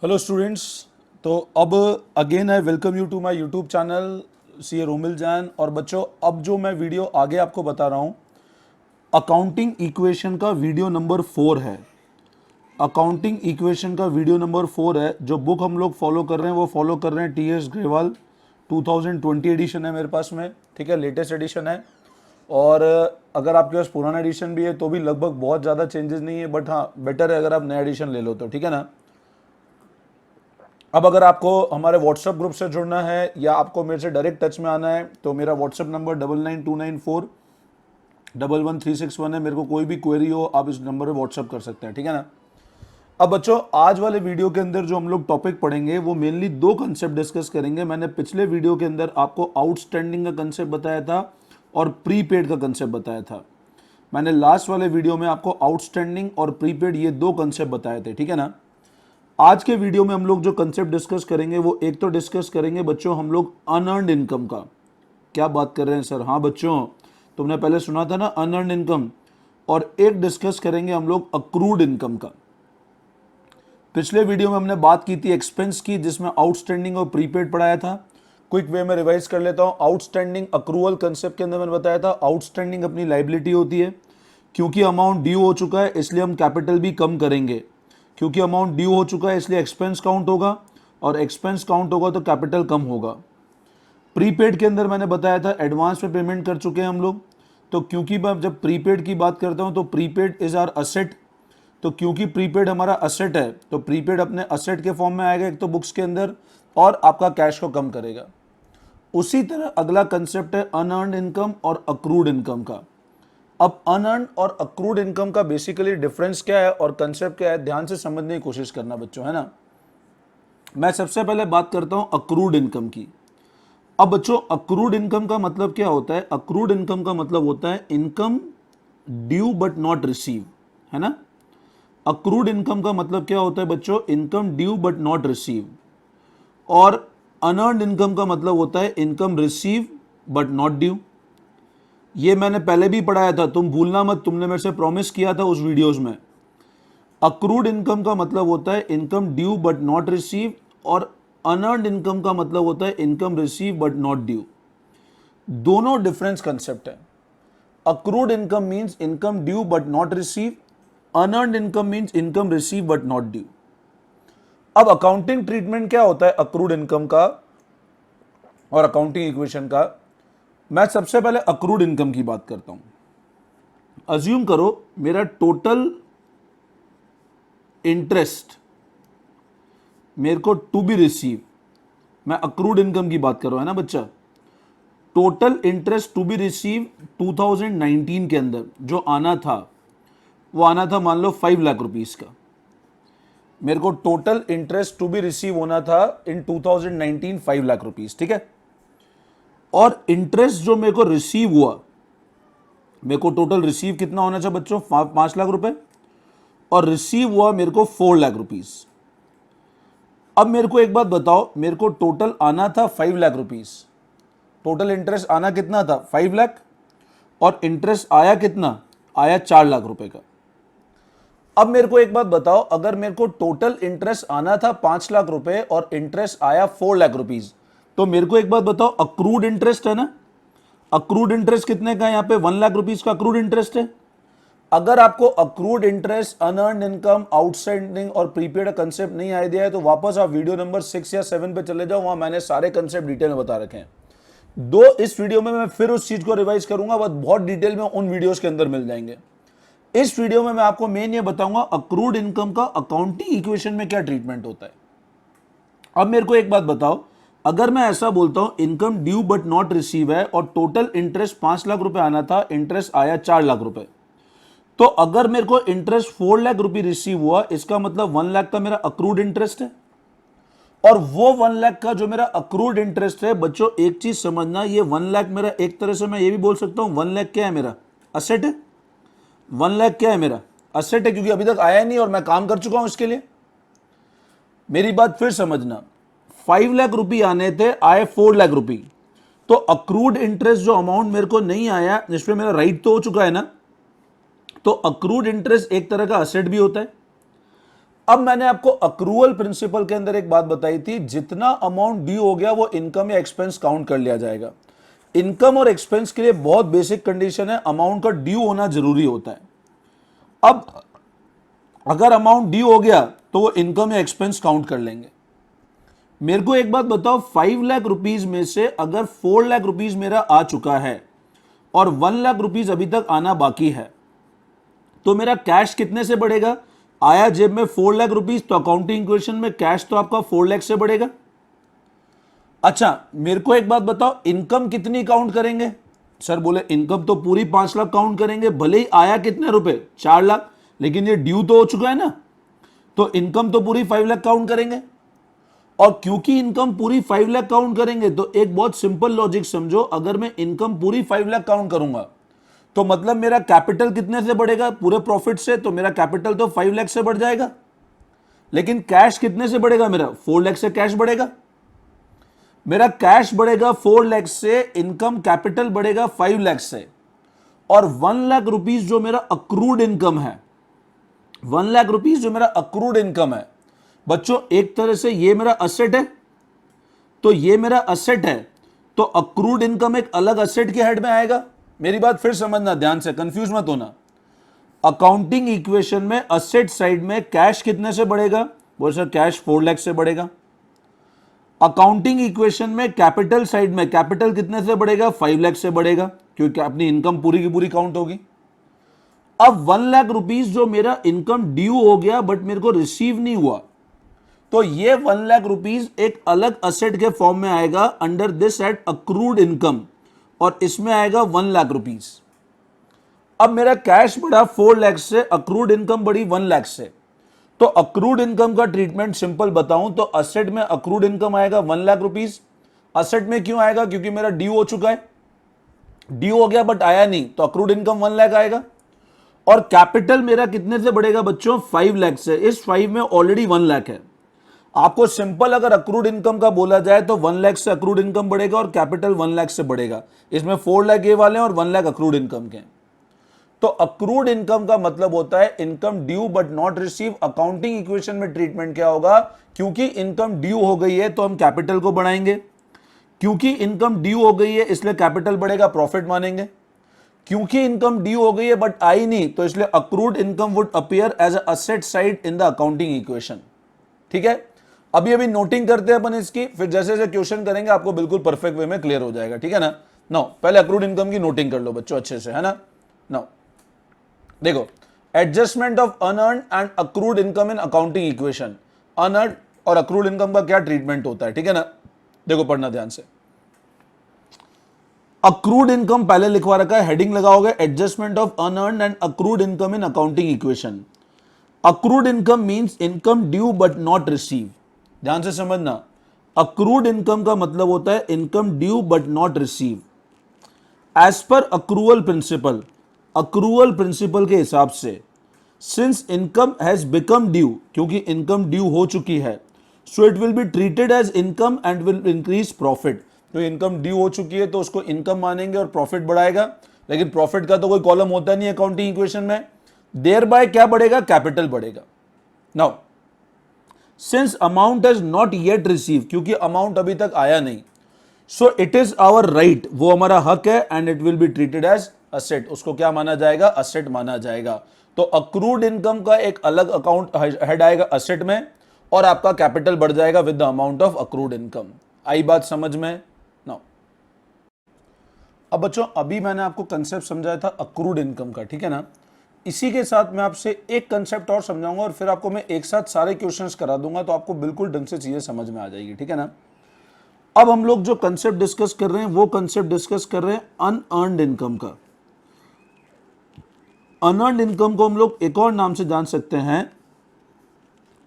Hello students. तो अब again I welcome you to my YouTube channel C Romil Jain. और बच्चों, अब जो मैं वीडियो आगे आपको बता रहा हूँ, अकाउंटिंग इक्वेशन का वीडियो नंबर 4 है। अकाउंटिंग इक्वेशन का वीडियो नंबर 4 है। जो बुक हम लोग फॉलो कर रहे हैं वो फॉलो कर रहे हैं टी एस ग्रेवाल 2020 एडिशन है मेरे पास में, ठीक है, लेटेस्ट एडिशन है। और अगर आपके पास पुराना एडिशन भी है तो भी लगभग बहुत ज़्यादा चेंजेस नहीं है, बट हाँ बेटर है अगर आप नया एडिशन ले लो तो, ठीक है ना। अब अगर आपको हमारे व्हाट्सएप ग्रुप से जुड़ना है या आपको मेरे से डायरेक्ट टच में आना है तो मेरा व्हाट्सएप नंबर 9929411361 है। मेरे को कोई भी क्वेरी हो आप इस नंबर पे व्हाट्सएप कर सकते हैं, ठीक है ना। अब बच्चों, आज वाले वीडियो के अंदर जो हम लोग टॉपिक पढ़ेंगे वो मेनली दो कंसेप्ट डिस्कस करेंगे। मैंने पिछले वीडियो के अंदर आपको आउटस्टैंडिंग का कंसेप्ट बताया था और प्रीपेड का कंसेप्ट बताया था। मैंने लास्ट वाले वीडियो में आपको आउटस्टैंडिंग और प्रीपेड ये दो कंसेप्ट बताए थे, ठीक है ना। आज के वीडियो में हम लोग जो कंसेप्ट डिस्कस करेंगे वो एक तो डिस्कस करेंगे बच्चों हम लोग अनअर्न्ड इनकम का। क्या बात कर रहे हैं सर? हाँ बच्चों, तुमने पहले सुना था ना अनअर्न्ड इनकम। और एक डिस्कस करेंगे हम लोग अक्रूड इनकम का। पिछले वीडियो में हमने बात की थी एक्सपेंस की, जिसमें आउटस्टैंडिंग और प्रीपेड पढ़ाया था। क्विक वे में रिवाइज कर लेता हूं। आउटस्टैंडिंग अक्रूवल कंसेप्ट के अंदर मैंने बताया था आउटस्टैंडिंग अपनी लाइबिलिटी होती है। क्योंकि अमाउंट ड्यू हो चुका है इसलिए हम कैपिटल भी कम करेंगे। क्योंकि अमाउंट ड्यू हो चुका है इसलिए एक्सपेंस काउंट होगा, और एक्सपेंस काउंट होगा तो कैपिटल कम होगा। प्रीपेड के अंदर मैंने बताया था एडवांस में पेमेंट कर चुके हैं हम लोग। तो क्योंकि मैं जब प्रीपेड की बात करता हूं तो प्रीपेड इज आर असेट। तो क्योंकि प्रीपेड हमारा असेट है तो प्रीपेड अपने असेट के फॉर्म में आएगा एक तो बुक्स के अंदर, और आपका कैश को कम करेगा। उसी तरह अगला कंसेप्ट है अनअर्न्ड इनकम और अक्रूड इनकम का। अब अनअर्न्ड और अक्रूड इनकम का बेसिकली डिफरेंस क्या है और कंसेप्ट क्या है, ध्यान से समझने की कोशिश करना बच्चों, है ना। मैं सबसे पहले बात करता हूं अक्रूड इनकम की। अब बच्चों, अक्रूड इनकम का मतलब क्या होता है? अक्रूड इनकम का मतलब होता है income due but not receive, है ना। अक्रूड इनकम का मतलब क्या होता है बच्चों? Income due but not receive. और अनअर्न्ड इनकम का मतलब होता है income receive but not due. ये मैंने पहले भी पढ़ाया था, तुम भूलना मत, तुमने मेरे से प्रॉमिस किया था उस वीडियोस में। अक्रूड इनकम का मतलब होता है income due but not receive, और अनअर्न्ड इनकम का मतलब होता है income receive but not due. दोनों डिफरेंस कंसेप्ट है। Accrued income means income due but not receive, unearned income means income receive but not due. अब अकाउंटिंग ट्रीटमेंट क्या होता है अक्रूड इनकम का और अकाउंटिंग इक्वेशन का? मैं सबसे पहले अक्रूड इनकम की बात करता हूं। अज्यूम करो मेरा टोटल इंटरेस्ट मेरे को टू बी रिसीव, मैं अक्रूड इनकम की बात कर रहा हूं, है ना बच्चा। Total interest to be receive 2019 के अंदर जो आना था वो आना था मान लो 5 लाख रुपीस का। मेरे को total interest to be receive होना था इन 2019 5 लाख रुपीस, ठीक है। और इंटरेस्ट जो मेरे को रिसीव हुआ, मेरे को टोटल रिसीव कितना होना चाहिए बच्चों? 5 लाख रुपए, और रिसीव हुआ मेरे को 4 लाख रुपीस। अब मेरे को एक बात बताओ, मेरे को टोटल आना था 5 लाख रुपीस, टोटल इंटरेस्ट आना कितना था? 5 लाख, और इंटरेस्ट आया कितना? आया 4 लाख रुपए का। अब मेरे को एक बात बताओ, अगर मेरे को टोटल इंटरेस्ट आना था 5 लाख रुपए और इंटरेस्ट आया 4 लाख रुपीस, तो मेरे को एक बात बताओ, अक्रूड इंटरेस्ट है ना। अक्रूड इंटरेस्ट कितने का है? यहां पे 1 लाख रुपीस का अक्रूड इंटरेस्ट है। अगर आपको accrued interest, unearned income, outstanding और प्रीपेड का कंसेप्ट नहीं आइडिया है तो वापस आप वीडियो नंबर 6 या 7 पे चले जाओ, वहां मैंने सारे कंसेप्ट डिटेल में बता रखे हैं। दो इस वीडियो में मैं फिर उस चीज को रिवाइज करूंगा, बट बहुत डिटेल में उन वीडियोस के अंदर मिल जाएंगे। इस वीडियो में मैं आपको मेन ये बताऊंगा अक्रूड इनकम का अकाउंटिंग इक्वेशन में क्या ट्रीटमेंट होता है। अब मेरे को एक बात बताओ, अगर मैं ऐसा बोलता हूं income due but not receive है और टोटल इंटरेस्ट 5 लाख रुपए आना था, इंटरेस्ट आया 4 लाख रुपए, तो अगर मेरे को इंटरेस्ट 4 लाख रुपए रिसीव हुआ, इसका मतलब 1 लाख का मेरा अक्रूड इंटरेस्ट है। और वो 1 लाख का जो मेरा अक्रूड इंटरेस्ट है बच्चों, एक चीज समझना, ये 1 लाख मेरा एक तरह से मैं ये भी बोल सकता हूं 1 लाख क्या है? मेरा असेट है। 1 लाख क्या है? मेरा असेट है, क्योंकि अभी तक आया नहीं और मैं काम कर चुका हूं इसके लिए। मेरी बात फिर समझना, 5 लाख रुपए आने थे, आए 4 लाख रुपए, तो अक्रूड इंटरेस्ट जो अमाउंट मेरे को नहीं आया, जिसपे मेरा राइट तो हो चुका है ना, तो अक्रूड इंटरेस्ट एक तरह का असेट भी होता है। अब मैंने आपको अक्रूवल प्रिंसिपल के अंदर एक बात बताई थी, जितना अमाउंट ड्यू हो गया वो इनकम या एक्सपेंस काउंट कर लिया जाएगा। इनकम और एक्सपेंस के लिए बहुत बेसिक कंडीशन है, अमाउंट का ड्यू होना जरूरी होता है। अब अगर अमाउंट ड्यू हो गया तो वो इनकम या एक्सपेंस काउंट कर लेंगे। मेरे को एक बात बताओ, 5 लाख रुपीज में से अगर 4 लाख रुपीज मेरा आ चुका है और 1 लाख रुपीज अभी तक आना बाकी है, तो मेरा कैश कितने से बढ़ेगा? आया जेब में 4 लाख रुपीज, तो अकाउंटिंग इक्वेशन में कैश तो आपका 4 लाख से बढ़ेगा। अच्छा, मेरे को एक बात बताओ, इनकम कितनी काउंट करेंगे? सर बोले इनकम तो पूरी 5 लाख काउंट करेंगे, भले ही आया कितने रुपए 4 लाख, लेकिन ये ड्यू तो हो चुका है ना, तो इनकम तो पूरी 5 लाख काउंट करेंगे। और क्योंकि इनकम पूरी 5 लाख काउंट करेंगे तो एक बहुत सिंपल लॉजिक समझो, अगर मैं इनकम पूरी 5 लाख काउंट करूंगा तो मतलब मेरा कैपिटल कितने से बढ़ेगा? पूरे प्रॉफिट से, तो मेरा कैपिटल तो 5 लाख से बढ़ जाएगा। लेकिन कैश कितने से बढ़ेगा? मेरा 4 लाख से कैश बढ़ेगा। मेरा कैश बढ़ेगा 4 लाख से, इनकम कैपिटल बढ़ेगा 5 लाख से, और 1 लाख रुपीज जो मेरा अक्रूड इनकम है, 1 लाख रुपीज जो मेरा अक्रूड इनकम है, बच्चों एक तरह से ये मेरा असेट है, तो ये मेरा असेट है, तो अक्रूड इनकम एक अलग असेट के हेड में आएगा। मेरी बात फिर समझना ध्यान से, कंफ्यूज मत होना। अकाउंटिंग इक्वेशन में असेट साइड में कैश कितने से बढ़ेगा? बोल सर कैश 4 लाख से बढ़ेगा। अकाउंटिंग इक्वेशन में कैपिटल साइड में कैपिटल कितने से बढ़ेगा? 5 लाख से बढ़ेगा, क्योंकि अपनी इनकम पूरी की पूरी काउंट होगी। अब 1 लाख रुपीज जो मेरा इनकम ड्यू हो गया बट मेरे को रिसीव नहीं हुआ, तो ये 1 लाख रुपीज एक अलग असेट के फॉर्म में आएगा under this eight accrued income, और इसमें आएगा 1 लाख रुपीज। अब मेरा कैश बढ़ा 4 लाख से, अक्रूड इनकम बढ़ी 1 लाख से, तो अक्रूड इनकम का ट्रीटमेंट सिंपल बताऊं तो असेट में अक्रूड इनकम आएगा 1 लाख रुपीज। असेट में क्यों आएगा? क्योंकि मेरा ड्यू हो चुका है, ड्यू हो गया बट आया नहीं, तो अक्रूड इनकम 1 लाख आएगा। और कैपिटल मेरा कितने से बढ़ेगा बच्चों? 5 लाख से। इस 5 में ऑलरेडी 1 लाख है। आपको सिंपल अगर अक्रूड इनकम का बोला जाए तो 1 लाख से अक्रूड इनकम बढ़ेगा और कैपिटल 1 लाख से बढ़ेगा। इसमें 4 लाख ये वाले हैं और 1 लाख अक्रूड इनकम के। तो अक्रूड इनकम का मतलब होता है income due but not receive. Accounting equation में ट्रीटमेंट क्या होगा? क्योंकि इनकम ड्यू हो गई है तो हम कैपिटल को बढ़ाएंगे, क्योंकि इनकम ड्यू हो गई है इसलिए कैपिटल बढ़ेगा, प्रॉफिट मानेंगे। क्योंकि इनकम ड्यू हो गई है बट आई नहीं, तो इसलिए accrued income would appear as a asset side in the accounting equation. ठीक है, अभी अभी नोटिंग करते हैं अपन इसकी, फिर जैसे जैसे क्वेश्चन करेंगे आपको बिल्कुल परफेक्ट वे में क्लियर हो जाएगा। ठीक है ना? नो, पहले अक्रूड इनकम की नोटिंग कर लो बच्चों अच्छे से, है ना? नो, देखो, adjustment of unearned and accrued income in accounting equation. Unearned और अक्रूड इनकम का क्या ट्रीटमेंट होता है? ठीक है ना? देखो पढ़ना ध्यान से। अक्रूड इनकम पहले लिखवा रखा है, हेडिंग लगाओगे adjustment of unearned and accrued income in accounting equation. Accrued income means income due but not receive. ध्यान से समझना, अक्रूड इनकम का मतलब होता है income due but not receive. As per accrual principle, accrual principle के हिसाब से, since income has become due, क्योंकि इनकम ड्यू हो चुकी है, so it will be treated as income and will increase profit. तो इनकम ड्यू हो चुकी है तो उसको इनकम मानेंगे और प्रॉफिट बढ़ाएगा, लेकिन प्रॉफिट का तो कोई कॉलम होता नहीं अकाउंटिंग इक्वेशन में। देयर बाय क्या बढ़ेगा? कैपिटल बढ़ेगा। Now since amount has not yet receive, क्योंकि अमाउंट अभी तक आया नहीं, so it is our right, वो हमारा हक है, and it will be treated as asset. उसको क्या माना जाएगा? असेट माना जाएगा। तो अक्रूड इनकम का एक अलग अकाउंट हेड आएगा असेट में, और आपका कैपिटल बढ़ जाएगा with the amount of accrued income. आई बात समझ में? नाउ अब बच्चों, अभी मैंने आपको कंसेप्ट समझाया था अक्रूड इनकम का, ठीक है ना? इसी के साथ मैं आपसे एक कंसेप्ट और समझाऊंगा और फिर आपको मैं एक साथ सारे क्वेश्चंस करा दूंगा, तो आपको बिल्कुल ढंग से चीजें समझ में आ जाएगी। ठीक है ना? अब हम लोग जो कंसेप्ट डिस्कस कर रहे हैं वो कंसेप्ट डिस्कस कर रहे हैं अनअर्न्ड इनकम का। अनअर्न्ड इनकम को हम लोग एक और नाम से जान सकते हैं,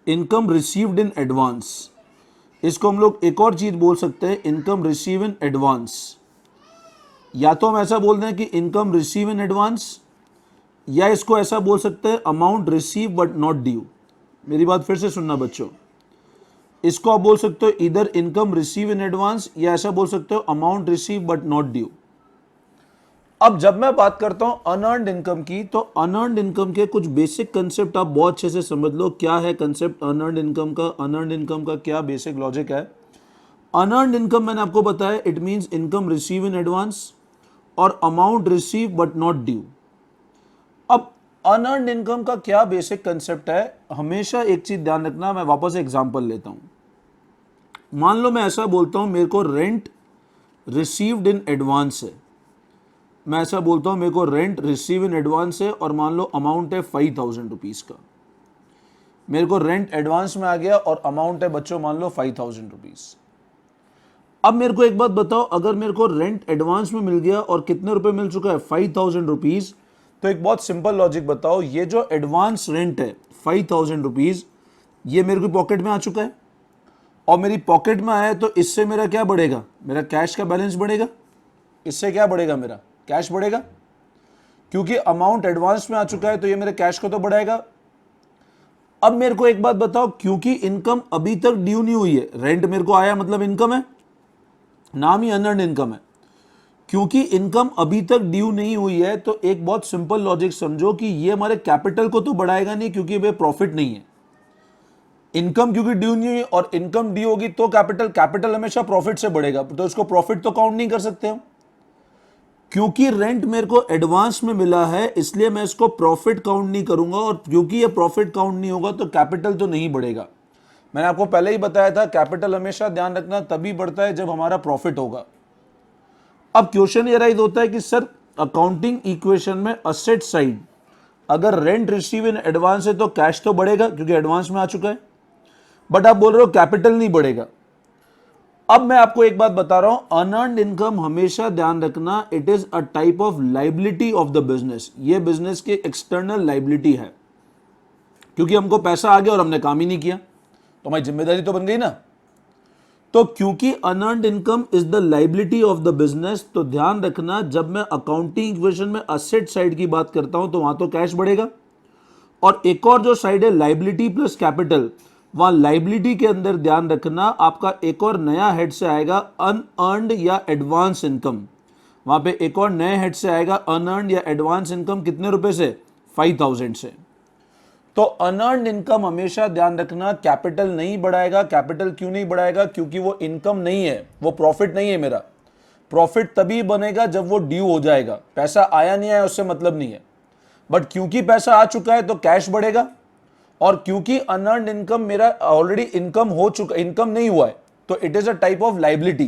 इनकम रिसीव्ड इन एडवांस। इसको हम लोग एक और चीज बोल सकते हैं, इनकम रिसीव इन एडवांस। या तो हम ऐसा बोल दें कि इनकम रिसीव इन एडवांस, या इसको ऐसा बोल सकते हैं amount receive but not due. मेरी बात फिर से सुनना बच्चों, इसको आप बोल सकते हो इधर इनकम रिसीव इन एडवांस, या ऐसा बोल सकते हो amount receive but not due. अब जब मैं बात करता हूं अनअर्न्ड इनकम की, तो अनअर्न्ड इनकम के कुछ बेसिक कंसेप्ट आप बहुत अच्छे से समझ लो। क्या है कंसेप्ट अनअर्न्ड इनकम का? अनअर्न्ड इनकम का क्या बेसिक लॉजिक है? अनअर्न्ड इनकम मैंने आपको बताया, it means income receive in advance और amount receive but not due. अब अनअर्न्ड इनकम का क्या बेसिक कंसेप्ट है? हमेशा एक चीज ध्यान रखना, मैं वापस एग्जांपल लेता हूं। मान लो मैं ऐसा बोलता हूं मेरे को रेंट रिसीव्ड इन एडवांस है, मैं ऐसा बोलता हूं मेरे को रेंट रिसीव इन एडवांस है और मान लो अमाउंट है 5,000 रुपीज का। मेरे को रेंट एडवांस में आ गया और अमाउंट है बच्चों मान लो 5,000 रुपीज। अब मेरे को एक बात बताओ, अगर मेरे को रेंट एडवांस में मिल गया और कितने रुपए मिल चुका है? 5,000 रुपीज। तो एक बहुत सिंपल लॉजिक बताओ, ये जो एडवांस रेंट है 5,000 रुपीज, ये मेरे को पॉकेट में आ चुका है और मेरी पॉकेट में आया है, तो इससे मेरा क्या बढ़ेगा? मेरा कैश का बैलेंस बढ़ेगा। इससे क्या बढ़ेगा? मेरा कैश बढ़ेगा, क्योंकि अमाउंट एडवांस में आ चुका है, तो ये मेरे कैश को तो बढ़ाएगा। अब मेरे को एक बात बताओ, क्योंकि इनकम अभी तक ड्यू नहीं हुई है, रेंट मेरे को आया मतलब इनकम है, नाम ही अनअर्न्ड इनकम है। क्योंकि इनकम अभी तक ड्यू नहीं हुई है, तो एक बहुत सिंपल लॉजिक समझो कि ये हमारे कैपिटल को तो बढ़ाएगा नहीं, क्योंकि वे प्रॉफिट नहीं है। इनकम क्योंकि ड्यू नहीं हुई और इनकम ड्यू होगी तो कैपिटल हमेशा प्रॉफिट से बढ़ेगा, तो इसको प्रॉफिट तो काउंट नहीं कर सकते हम। क्योंकि रेंट मेरे को एडवांस में मिला है, इसलिए मैं इसको प्रॉफिट काउंट नहीं करूंगा, और क्योंकि ये प्रॉफिट काउंट नहीं होगा तो कैपिटल तो नहीं बढ़ेगा। मैंने आपको पहले ही बताया था, कैपिटल हमेशा ध्यान रखना तभी बढ़ता है जब हमारा प्रॉफिट होगा। अब क्वेश्चन ये राइज होता है कि सर अकाउंटिंग इक्वेशन में असेट साइड अगर रेंट रिसीव इन एडवांस है तो कैश तो बढ़ेगा क्योंकि एडवांस में आ चुका है, बट आप बोल रहे हो कैपिटल नहीं बढ़ेगा। अब मैं आपको एक बात बता रहा हूं, अनअर्न्ड इनकम हमेशा ध्यान रखना, it is a type of liability of the business. ये बिजनेस की एक्सटर्नल लाइबिलिटी है, क्योंकि हमको पैसा आ गया और हमने काम ही नहीं किया, तो हमारी जिम्मेदारी तो बन गई ना। तो क्योंकि unearned income is the liability of the business, तो ध्यान रखना जब मैं अकाउंटिंग इक्वेशन में असेट साइड की बात करता हूं तो वहां तो कैश बढ़ेगा, और एक और जो साइड है लाइबिलिटी प्लस कैपिटल, वहां लाइबिलिटी के अंदर ध्यान रखना आपका एक और नया हेड से आएगा अनअर्न्ड या एडवांस इनकम। वहां पे एक और नए हेड से आएगा अनअर्न्ड या एडवांस इनकम, कितने रुपए से? 5,000 से। तो अनअर्न्ड इनकम हमेशा ध्यान रखना कैपिटल नहीं बढ़ाएगा। कैपिटल क्यों नहीं बढ़ाएगा? क्योंकि वो इनकम नहीं है, वो प्रॉफिट नहीं है मेरा। प्रॉफिट तभी बनेगा जब वो ड्यू हो जाएगा। पैसा आया नहीं आया उससे मतलब नहीं है, बट क्योंकि पैसा आ चुका है तो कैश बढ़ेगा, और क्योंकि अनअर्न्ड इनकम मेरा ऑलरेडी इनकम हो चुका, इनकम नहीं हुआ है, तो it is a type of liability.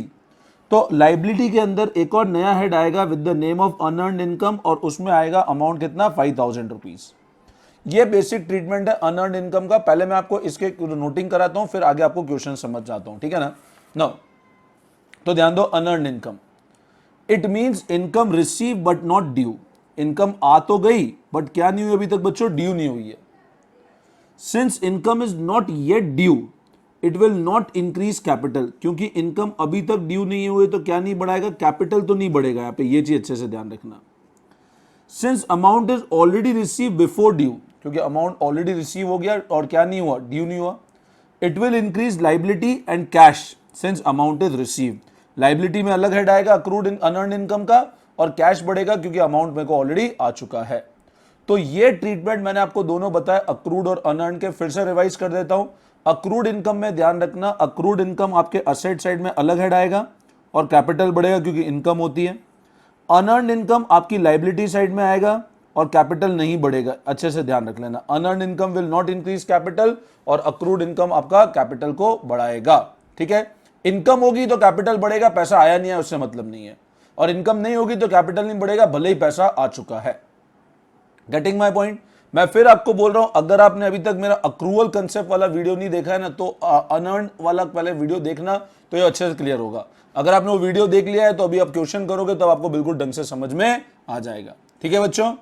तो लाइबिलिटी के अंदर एक और नया हेड आएगा with the name of unearned income, और उसमें आएगा अमाउंट कितना? 5,000 रुपीज। ये बेसिक ट्रीटमेंट है अनअर्न्ड इनकम का। पहले मैं आपको इसके नोटिंग कराता हूं, फिर आगे आपको क्वेश्चन समझ जाता हूं, ठीक है ना। नो, तो ध्यान दो, unearned income it means income receive but not due. Income आ तो गई बट क्या नहीं हुई अभी तक बच्चों? ड्यू नहीं हुई है। Since income is not yet due it will not increase capital. क्योंकि इनकम अभी तक ड्यू नहीं हुई तो क्या नहीं बढ़ाएगा? कैपिटल तो नहीं बढ़ेगा। यहां पे ये चीज अच्छे से ध्यान रखना। Since amount is already receive before due, क्योंकि अमाउंट ऑलरेडी रिसीव हो गया और क्या नहीं हुआ? ड्यू नहीं हुआ। It will increase liability and cash since amount is receive. Liability में अलग हेड आएगा अक्रूड अनअर्न्ड इनकम का, और कैश बढ़ेगा क्योंकि अमाउंट मेरे को ऑलरेडी आ चुका है। तो ये ट्रीटमेंट मैंने आपको दोनों बताया, अक्रूड और अनअर्न्ड के। फिर से रिवाइज कर देता हूं। अक्रूड इनकम में ध्यान रखना, अक्रूड इनकम आपके असेट साइड में अलग हेड आएगा और कैपिटल बढ़ेगा क्योंकि इनकम होती है। अनअर्न्ड इनकम आपकी लाइबिलिटी साइड में आएगा और कैपिटल नहीं बढ़ेगा। अच्छे से ध्यान रख लेना, unearned income will not increase capital, और अक्रूड इनकम आपका कैपिटल को बढ़ाएगा। ठीक है, इनकम होगी तो कैपिटल बढ़ेगा, पैसा आया नहीं है उससे मतलब नहीं है, और इनकम नहीं होगी तो कैपिटल नहीं बढ़ेगा भले ही पैसा आ चुका है। Getting my point? मैं फिर आपको बोल रहा हूं, अगर आपने अभी तक मेरा अक्रूवल कंसेप्ट वाला वीडियो नहीं देखा है ना, तो अनअर्न्ड वाला पहले वीडियो देखना, तो ये अच्छे से क्लियर होगा। अगर आपने वो वीडियो देख लिया है तो अभी आप क्वेश्चन करोगे तब आपको बिल्कुल ढंग से समझ में आ जाएगा। ठीक है बच्चों?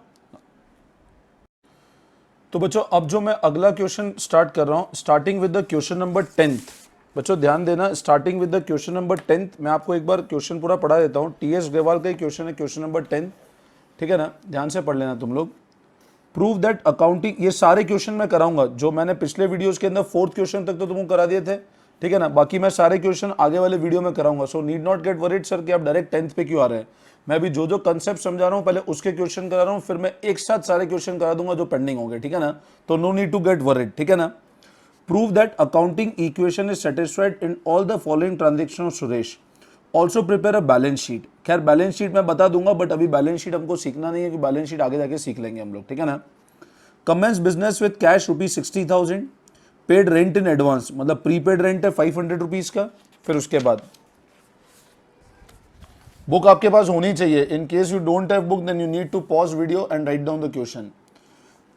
तो बच्चों अब जो मैं अगला क्वेश्चन स्टार्ट कर रहा हूं, starting with the question number 10th। बच्चों ध्यान देना, starting with the question number 10th। मैं आपको एक बार क्वेश्चन पूरा पढ़ा देता हूं। टीएस ग्रेवाल का ही क्वेश्चन है, क्वेश्चन नंबर 10। ठीक है ना, ध्यान से पढ़ लेना तुम लोग। प्रूव दैट अकाउंटिंग, ये सारे क्वेश्चन मैं कराऊंगा जो मैंने पिछले वीडियोस के अंदर 4th क्वेश्चन तक तो तुमको करा दिए थे। ठीक है ना, बाकी मैं सारे क्वेश्चन आगे वाले वीडियो में कराऊंगा। So need not gate worried sir कि आप डायरेक्ट 10th पे क्यों आ रहे हैं। मैं भी जो जो कंसेप्ट समझा रहा हूं पहले उसके क्वेश्चन करा रहा हूं, फिर मैं एक साथ सारे क्वेश्चन करा दूंगा जो पेंडिंग होंगे, ठीक है ना। तो no need to get worried, ठीक है ना। Prove that accounting equation is satisfied in all the following transaction of Suresh. Also prepare a balance sheet. खैर बैलेंस शीट मैं बता दूंगा, बट अभी बैलेंस शीट हमको सीखना नहीं है, कि बैलेंस शीट आगे जाके सीख लेंगे हम लोग, ठीक है ना। Commence business with cash ₹60,000, paid rent in advance, मतलब प्रीपेड रेंट है ₹500 का। फिर उसके बाद बुक आपके पास होनी चाहिए। In case you don't have book then you need to pause video and write down the question.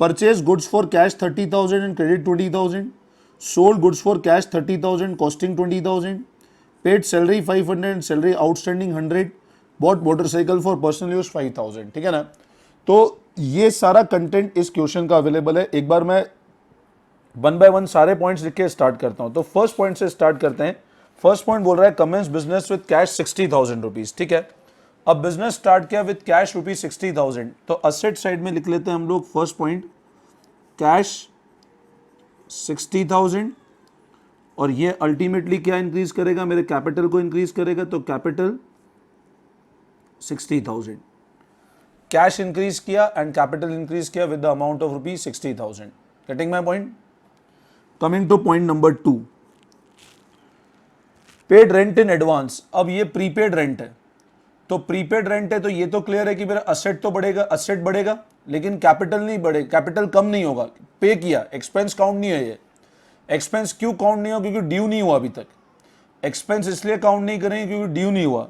Purchase goods for cash 30,000 and credit 20,000, sold goods for cash 30,000 costing 20,000, paid salary 500 and salary outstanding 100, bought motorcycle for personal use 5,000, ठीक है ना। तो ये सारा content इस question का available है। एक बार मैं 1 बाय 1 सारे पॉइंट्स लिख के स्टार्ट करता हूं। तो फर्स्ट पॉइंट से स्टार्ट करते हैं। फर्स्ट पॉइंट बोल रहा है commence business with cash 60,000 rupees, ठीक है। अब बिजनेस स्टार्ट किया विद कैश ₹60,000, तो असेट साइड में लिख लेते हैं हम लोग फर्स्ट पॉइंट कैश 60,000, और ये अल्टीमेटली क्या इंक्रीज करेगा, मेरे कैपिटल को इंक्रीज करेगा। तो कैपिटल 60,000, कैश इंक्रीज किया एंड कैपिटल इंक्रीज किया with the amount of ₹60,000। Getting my point. Coming two point number 2, paid rent in advance. अब ये प्रीपेड रेंट है, तो प्रीपेड रेंट है तो ये तो क्लियर है कि मेरा असेट तो बढ़ेगा, असेट बढ़ेगा, लेकिन कैपिटल नहीं बढ़ेगा, कैपिटल कम नहीं होगा। पे किया, एक्सपेंस काउंट नहीं है ये। एक्सपेंस क्यों काउंट नहीं हुआ, क्योंकि ड्यू नहीं हुआ अभी तक। एक्सपेंस इसलिए काउंट नहीं करेंगे क्योंकि ड्यू नहीं हुआ।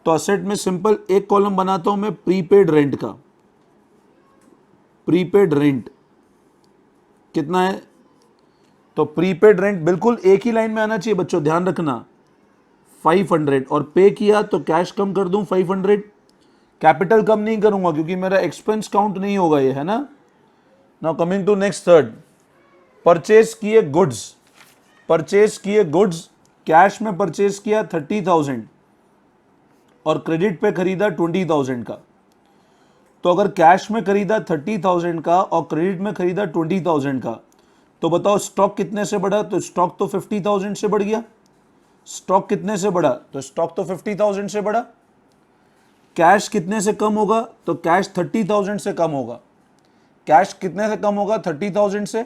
तो असेट में सिंपल एक कॉलम बनाता हूं मैं प्रीपेड रेंट का। प्रीपेड रेंट कितना है, तो प्रीपेड रेंट बिल्कुल एक ही लाइन में आना चाहिए बच्चों, ध्यान रखना, 500। और पे किया तो कैश कम कर दूं 500, कैपिटल कम नहीं करूंगा क्योंकि मेरा एक्सपेंस काउंट नहीं होगा ये, है ना। Now coming to next third, purchase किए गुड्स। परचेज किए गुड्स, कैश में परचेज किया 30,000 और क्रेडिट पे खरीदा 20,000 का। तो अगर कैश में खरीदा 30,000 का और क्रेडिट में खरीदा 20,000 का, तो बताओ स्टॉक कितने से बढ़ा, तो स्टॉक तो 50,000 से बढ़ गया। स्टॉक कितने से बढ़ा, तो स्टॉक तो 50,000 से बढ़ा। कैश कितने से कम होगा, तो कैश 30,000 से कम होगा। कैश कितने से कम होगा, 30,000 से।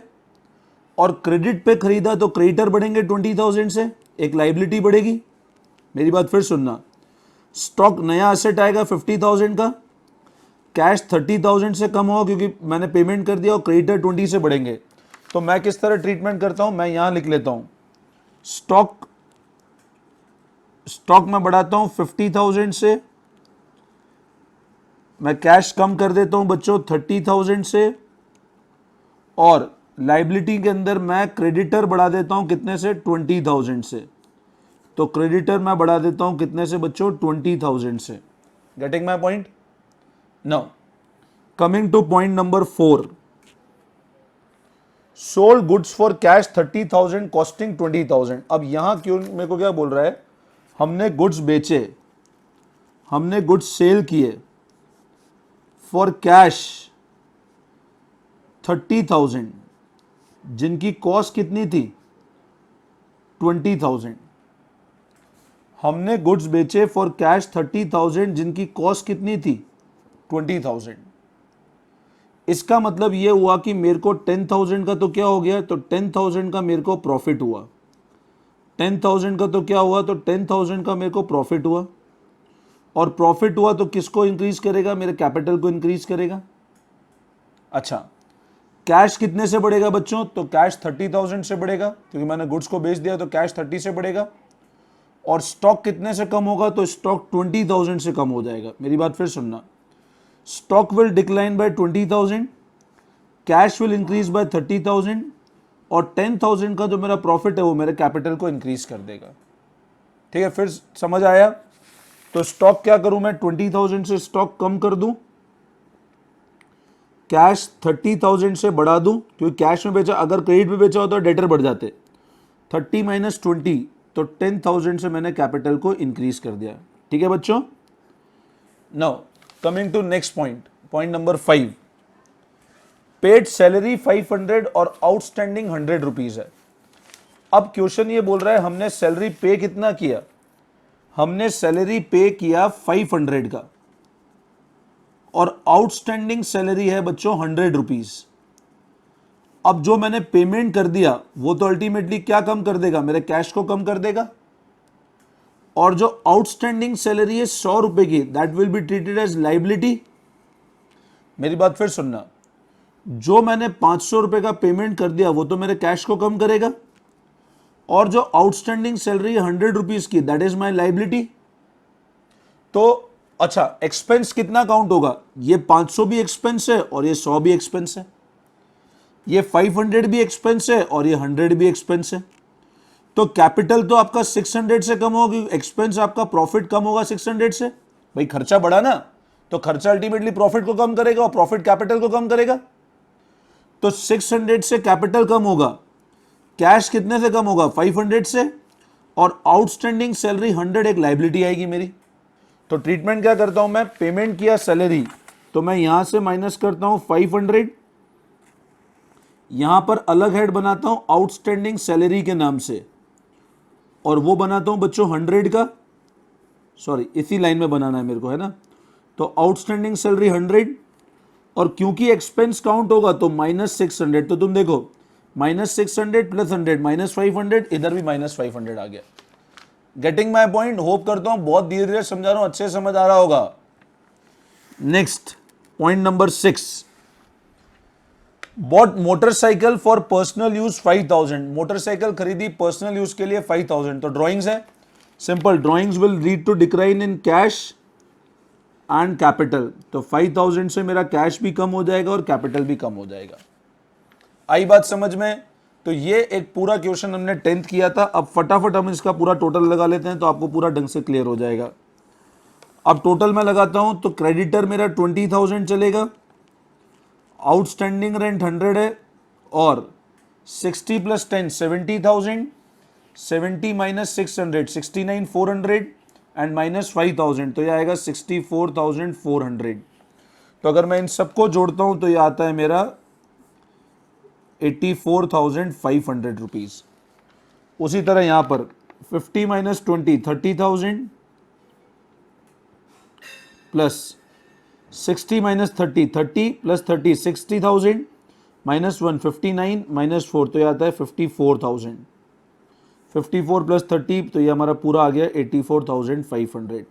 और क्रेडिट पे खरीदा तो क्रेडिटर बढ़ेंगे 20,000 से, एक लाइबिलिटी बढ़ेगी। मेरी बात फिर सुनना, स्टॉक नया एसेट आएगा 50,000 का, कैश 30,000 से कम होगा क्योंकि मैंने पेमेंट कर दिया, और क्रेडिटर 20 से बढ़ेंगे। तो मैं किस तरह ट्रीटमेंट करता हूं, मैं यहां लिख लेता हूं स्टॉक में बढ़ाता हूं 50,000 से, मैं कैश कम कर देता हूं बच्चों 30,000 से, और लाइबिलिटी के अंदर मैं क्रेडिटर बढ़ा देता हूं कितने से, 20,000 से। तो क्रेडिटर मैं बढ़ा देता हूं कितने से बच्चों, 20,000 से। Getting my point. Now coming two point number 4, sold goods for cash 30,000 costing 20,000। अब यहां क्यों मेरे को क्या बोल रहा है, हमने गुड्स बेचे, हमने गुड्स सेल किए फॉर कैश 30,000, जिनकी कॉस्ट कितनी थी, 20,000। हमने गुड्स बेचे फॉर कैश 30,000, जिनकी कॉस्ट कितनी थी, 20,000। इसका मतलब यह हुआ कि मेरे को 10,000 का तो क्या हो गया, तो 10,000 का मेरे को प्रॉफिट हुआ। 10,000 का तो क्या हुआ, तो 10,000 का मेरे को प्रॉफिट हुआ। और प्रॉफिट हुआ तो किसको इंक्रीज करेगा, मेरे कैपिटल को इंक्रीज करेगा। अच्छा, कैश कितने से बढ़ेगा बच्चों, तो कैश 30,000 से बढ़ेगा क्योंकि मैंने गुड्स को बेच दिया, तो कैश 30 से बढ़ेगा। और स्टॉक कितने से कम होगा, तो स्टॉक 20,000 से कम हो जाएगा। मेरी बात फिर सुनना, stock will decline by 20,000, cash will increase by 30,000, और 10,000 का जो मेरा प्रॉफिट है वो मेरे कैपिटल को इंक्रीज कर देगा। ठीक है, फिर समझ आया। तो स्टॉक क्या करूं मैं, 20,000 से स्टॉक कम कर दूं, कैश 30,000 से बढ़ा दूं, क्योंकि कैश में बेचा, अगर क्रेडिट में बेचा होता तो डेटर बढ़ जाते। 30 माइनस 20, तो 10,000 से मैंने कैपिटल को इंक्रीज कर दिया। ठीक है बच्चों। Now coming to next point, point number 5, paid salary 500 और आउटस्टैंडिंग 100 रुपीज है। अब क्वेश्चन ये बोल रहा है हमने सैलरी पे कितना किया, हमने सैलरी पे किया 500 का। और आउटस्टैंडिंग सैलरी है बच्चों 100 रुपीज। अब जो मैंने पेमेंट कर दिया वो तो अल्टीमेटली क्या कम कर देगा, मेरे कैश को कम कर देगा, और जो आउटस्टैंडिंग सैलरी है 100 रुपए की, that will be treated as liability. मेरी बात फिर सुनना, जो मैंने 500 रुपए का पेमेंट कर दिया वो तो मेरे कैश को कम करेगा, और जो आउटस्टैंडिंग सैलरी है 100 रुपीज की, दैट इज माई लाइबिलिटी। तो अच्छा, एक्सपेंस कितना काउंट होगा, ये 500 भी एक्सपेंस है और ये 100 भी एक्सपेंस है, ये 500 भी एक्सपेंस है और ये 100 भी एक्सपेंस है। तो कैपिटल तो आपका 600 से कम होगी, एक्सपेंस आपका प्रॉफिट कम होगा 600 से। भाई खर्चा बढ़ा ना, तो खर्चा अल्टीमेटली प्रॉफिट को कम करेगा और प्रॉफिट कैपिटल को कम करेगा। तो 600 से कैपिटल कम होगा, कैश कितने से कम होगा, 500 से, और आउटस्टैंडिंग सैलरी 100 एक लाइबिलिटी आएगी मेरी। तो ट्रीटमेंट क्या करता हूं मैं, पेमेंट किया सैलरी, तो मैं यहां से माइनस करता हूं 500, यहां पर अलग हेड बनाता हूं आउटस्टैंडिंग सैलरी के नाम से, और वो बनाता हूं बच्चों 100 का, सॉरी इसी लाइन में बनाना है मेरे को, है ना। तो आउटस्टैंडिंग सैलरी 100, और क्योंकि एक्सपेंस काउंट होगा तो -600, तो तुम देखो -600 + 100 -500, इधर भी -500 आ गया। गेटिंग माई पॉइंट, होप करता हूं बहुत धीरे धीरे समझा रहा हूं, अच्छे समझ आ रहा होगा। Next point number 6, bought motorcycle for personal use 5000, motorcycle खरीदी पर्सनल यूज के लिए 5000। तो ड्रॉइंग्स है, simple, drawings will lead to decline in cash and capital. तो 5000 से मेरा कैश भी कम हो जाएगा और कैपिटल भी कम हो जाएगा। आई बात समझ में। तो ये एक पूरा क्वेश्चन हमने 10th किया था। अब फटाफट हम इसका पूरा टोटल लगा लेते हैं तो आपको पूरा ढंग से क्लियर हो जाएगा। अब टोटल मैं लगाता हूं तो क्रेडिटर मेरा 20,000 चलेगा, आउटस्टैंडिंग रेंट 100 है, और 60 + 10 70,000, 70 - 600 69,400 एंड -5,000, तो ये आएगा 64,400। तो अगर मैं इन सबको जोड़ता हूं तो ये आता है मेरा 84,500 रुपीज। उसी तरह यहां पर 50 - 20 30,000 प्लस 60 - 30 30 + 30 60,000 -1 59 -4, तो ये आता है 54,000। 54 + 30, तो ये हमारा पूरा आ गया 84,500।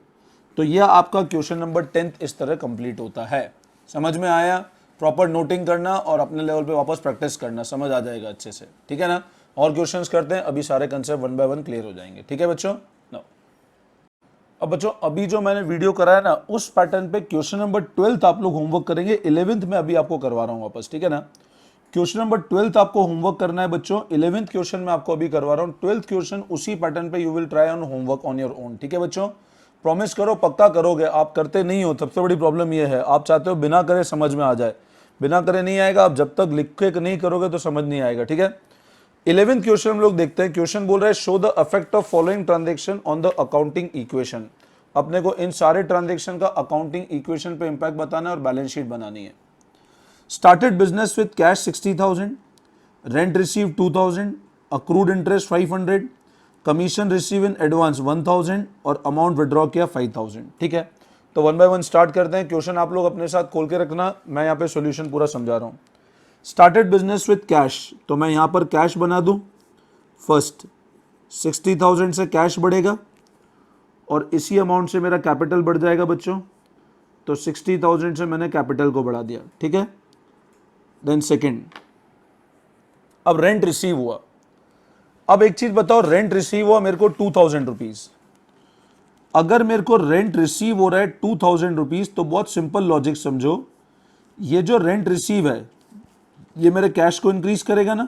तो यह आपका क्वेश्चन नंबर 10th इस तरह कंप्लीट होता है। समझ में आया? प्रॉपर नोटिंग करना और अपने लेवल पे वापस प्रैक्टिस करना, समझ आ जाएगा अच्छे से, ठीक है ना। और क्वेश्चंस करते हैं, अभी सारे कंसेप्ट 1 बाय 1 क्लियर हो जाएंगे, ठीक है बच्चों। अब बच्चों अभी जो मैंने वीडियो कराया ना, उस पैटर्न पे क्वेश्चन नंबर 12th आप लोग होमवर्क करेंगे। 11th में अभी आपको करवा रहा हूं वापस, ठीक है ना। क्वेश्चन नंबर 12th आपको होमवर्क करना है बच्चों। 11th क्वेश्चन में आपको अभी करवा रहा हूं। 12th क्वेश्चन उसी पैटर्न पे you will try on homework on your own, ठीक है बच्चों। प्रॉमिस करो पक्का करोगे। आप करते नहीं हो, सबसे बड़ी प्रॉब्लम ये है, आप चाहते हो बिना करे समझ में आ जाए, बिना करे नहीं आएगा। आप जब तक लिख के नहीं करोगे तो समझ नहीं आएगा, ठीक है। 11th क्वेश्चन हम लोग देखते हैं। क्वेश्चन बोल रहा है show the effect of following transaction on the accounting equation. अपने को इन सारे ट्रांजेक्शन का अकाउंटिंग इक्वेशन पे इंपैक्ट बताना है और बैलेंस शीट बनानी है। Started business with cash 60,000, rent receive 2,000, accrued interest 500, commission receive in advance 1,000 और अमाउंट विड्रॉ किया 5,000, ठीक है। तो 1 बाय 1 स्टार्ट करते हैं। क्वेश्चन आप लोग अपने साथ खोल के रखना, मैं यहाँ पे सॉल्यूशन पूरा समझा रहा हूँ। स्टार्टेड बिजनेस विद कैश, तो मैं यहाँ पर कैश बना दूँ। फर्स्ट 60,000 से कैश बढ़ेगा और इसी अमाउंट से मेरा कैपिटल बढ़ जाएगा बच्चों। तो 60,000 से मैंने कैपिटल को बढ़ा दिया, ठीक है। देन सेकेंड, अब रेंट रिसीव हुआ। अब एक चीज बताओ, रेंट रिसीव हुआ मेरे को 2,000 रुपीज। अगर मेरे को रेंट रिसीव हो रहा है 2,000 रुपीज, तो बहुत सिंपल लॉजिक समझो, ये जो रेंट रिसीव है ये मेरे कैश को इंक्रीज करेगा ना।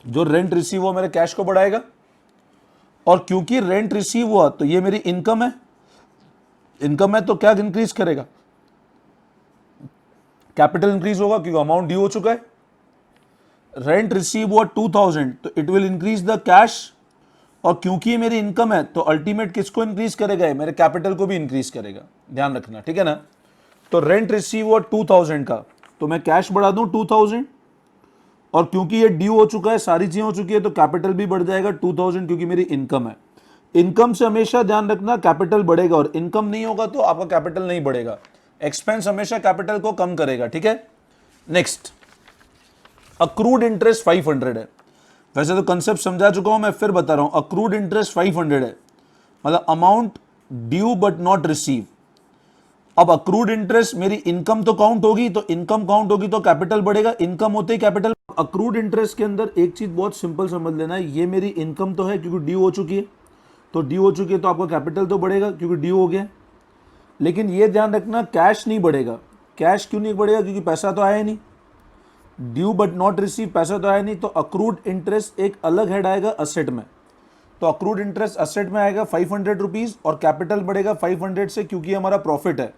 जो रेंट रिसीव हुआ मेरे कैश को बढ़ाएगा, और क्योंकि रेंट रिसीव हुआ तो ये मेरी इनकम है। इनकम है तो क्या इंक्रीज करेगा, कैपिटल इंक्रीज होगा क्योंकि अमाउंट ड्यू हो चुका है। रेंट रिसीव हुआ 2,000 तो it will increase the cash, और क्योंकि ये मेरी इनकम है तो अल्टीमेट किसको इंक्रीज करेगा, मेरे कैपिटल को भी इंक्रीज करेगा, ध्यान रखना, ठीक है ना। तो रेंट रिसीव हुआ 2,000 का, तो मैं कैश बढ़ा दूं 2,000, और क्योंकि ये ड्यू हो चुका है, सारी चीजें हो चुकी है, तो कैपिटल भी बढ़ जाएगा 2,000 क्योंकि मेरी इनकम है। इनकम से हमेशा ध्यान रखना कैपिटल बढ़ेगा, और इनकम नहीं होगा तो आपका कैपिटल नहीं बढ़ेगा। एक्सपेंस हमेशा कैपिटल को कम करेगा, ठीक है। नेक्स्ट, अक्रूड इंटरेस्ट 500 है। वैसे तो कंसेप्ट समझा चुका हूं, मैं फिर बता रहा हूं। अक्रूड इंटरेस्ट 500 है, मतलब amount due but not receive. अब अक्रूड इंटरेस्ट मेरी इनकम तो काउंट होगी, तो इनकम काउंट होगी तो कैपिटल बढ़ेगा, इनकम होते ही कैपिटल। अक्रूड इंटरेस्ट के अंदर एक चीज बहुत सिंपल समझ लेना है, ये मेरी इनकम तो है क्योंकि ड्यू हो चुकी है, तो ड्यू हो चुकी है तो आपका कैपिटल तो बढ़ेगा क्योंकि ड्यू हो गया। लेकिन ये ध्यान रखना कैश नहीं बढ़ेगा। कैश क्यों नहीं बढ़ेगा? क्योंकि पैसा तो आया नहीं। ड्यू बट नॉट रिसीव, पैसा तो आया नहीं, तो अक्रूड इंटरेस्ट एक अलग हेड आएगा असेट में। तो अक्रूड इंटरेस्ट असेट में आएगा 500 रुपीज, और कैपिटल बढ़ेगा 500 से, क्योंकि हमारा प्रॉफिट है,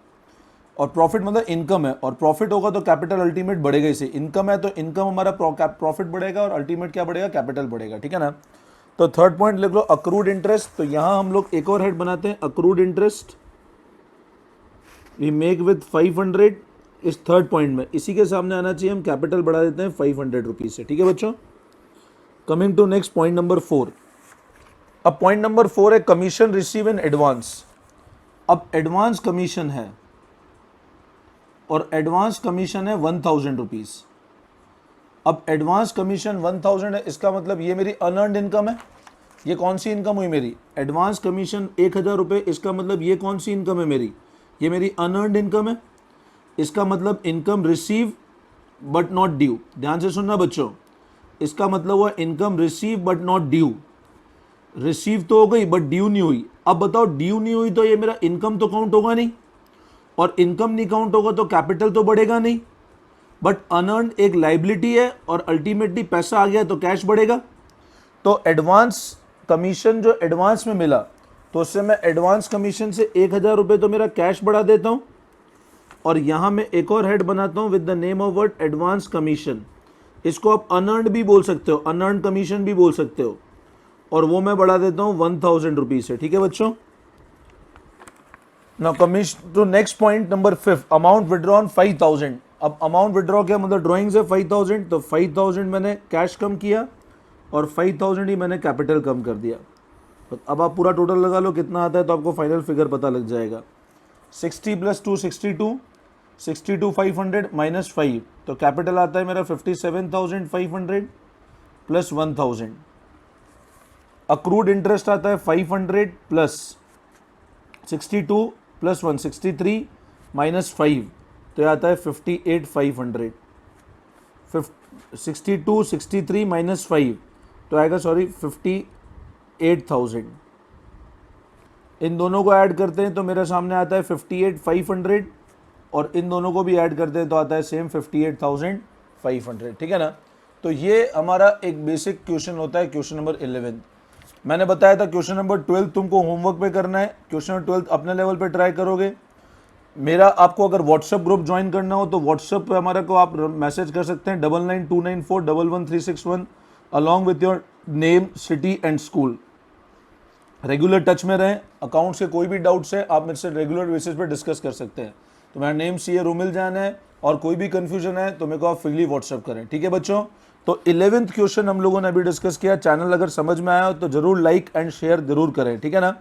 और प्रॉफिट मतलब इनकम है, और प्रॉफिट होगा तो कैपिटल अल्टीमेट बढ़ेगा। इसे इनकम है तो इनकम हमारा प्रॉफिट बढ़ेगा, और अल्टीमेट क्या बढ़ेगा? कैपिटल बढ़ेगा, ठीक है ना। तो थर्ड पॉइंट लिख लो, अक्रूड इंटरेस्ट। तो यहां हम लोग एक और हेड बनाते हैं, accrued interest we make with 500 इस थर्ड पॉइंट में। इसी के सामने आना चाहिए, हम कैपिटल बढ़ा देते हैं 500 रुपीज से, ठीक है बच्चों। Coming to next point number 4। अब पॉइंट नंबर 4 है कमीशन रिसीव इन एडवांस। अब एडवांस कमीशन है, और एडवांस कमीशन है 1000 रुपीज। अब एडवांस कमीशन 1000 है, इसका मतलब ये मेरी अनअर्नड इनकम है। ये कौन सी इनकम हुई मेरी? एडवांस कमीशन 1000 रुपये, इसका मतलब ये कौन सी इनकम है मेरी? ये मेरी अनअर्नड इनकम है। इसका मतलब income receive but not due. ध्यान से सुनना बच्चों, इसका मतलब हुआ income receive but not due. Receive तो हो गई बट ड्यू नहीं हुई। अब बताओ, ड्यू नहीं हुई तो ये मेरा इनकम तो काउंट होगा नहीं, और इनकम नहीं काउंट होगा तो कैपिटल तो बढ़ेगा नहीं। बट अनअर्नड एक लाइबिलिटी है, और अल्टीमेटली पैसा आ गया तो कैश बढ़ेगा। तो एडवांस कमीशन जो एडवांस में मिला, तो उससे मैं एडवांस कमीशन से 1000 रुपये तो मेरा कैश बढ़ा देता हूं, और यहां मैं एक और हेड बनाता हूं with the name of word advance commission. इसको आप अनअर्नड भी बोल सकते हो, अनअर्नड कमीशन भी बोल सकते हो, और वो मैं बढ़ा देता हूं 1000 रुपीज से, ठीक है बच्चों। Now coming to next point number 5, amount withdrawn 5000। अब अमाउंट विड्रॉ क्या मतलब? ड्रॉइंग से 5000, तो 5000 मैंने कैश कम किया, और 5000 ही मैंने कैपिटल कम कर दिया। तो अब आप पूरा टोटल लगा लो कितना आता है, तो आपको फाइनल फिगर पता लग जाएगा। 60 + 2 62, 62 500 माइनस 5, तो कैपिटल आता है मेरा 57,500 प्लस 1000। अक्रूड इंटरेस्ट आता है 500 प्लस 62 प्लस 163 माइनस 5, तो यह आता है 58,500। 62 63 माइनस 5 तो आएगा 58,000। इन दोनों को ऐड करते हैं तो मेरे सामने आता है 58,500, और इन दोनों को भी ऐड करते हैं तो आता है सेम 58,500, ठीक है ना। तो ये हमारा एक बेसिक क्वेश्चन होता है, क्वेश्चन नंबर 11। मैंने बताया था क्वेश्चन नंबर 12 तुमको होमवर्क पे करना है। क्वेश्चन नंबर 12 अपने लेवल पे ट्राई करोगे। मेरा आपको अगर व्हाट्सएप ग्रुप ज्वाइन करना हो तो व्हाट्सएप पे हमारे को आप मैसेज कर सकते हैं 9929411361 along with your name, city and school. Regular touch में रहें। अकाउंट से कोई भी डाउट्स है आप मेरे से रेगुलर बेसिस पे डिस्कस कर सकते हैं। तो मेरा नेम CA रोमिल जान है, और कोई भी कंफ्यूजन है तो मेरे को आप फ्रीली व्हाट्सएप करें, ठीक है बच्चों। तो 11th क्वेश्चन हम लोगों ने अभी डिस्कस किया। चैनल अगर समझ में आया हो तो जरूर लाइक एंड शेयर जरूर करें, ठीक है ना।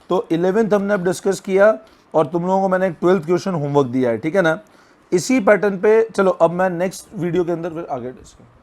तो 11th हमने अब डिस्कस किया, और तुम लोगों को मैंने एक 12th क्वेश्चन होमवर्क दिया है, ठीक है ना। इसी पैटर्न पे चलो अब मैं नेक्स्ट वीडियो के अंदर फिर आगे डिस्कस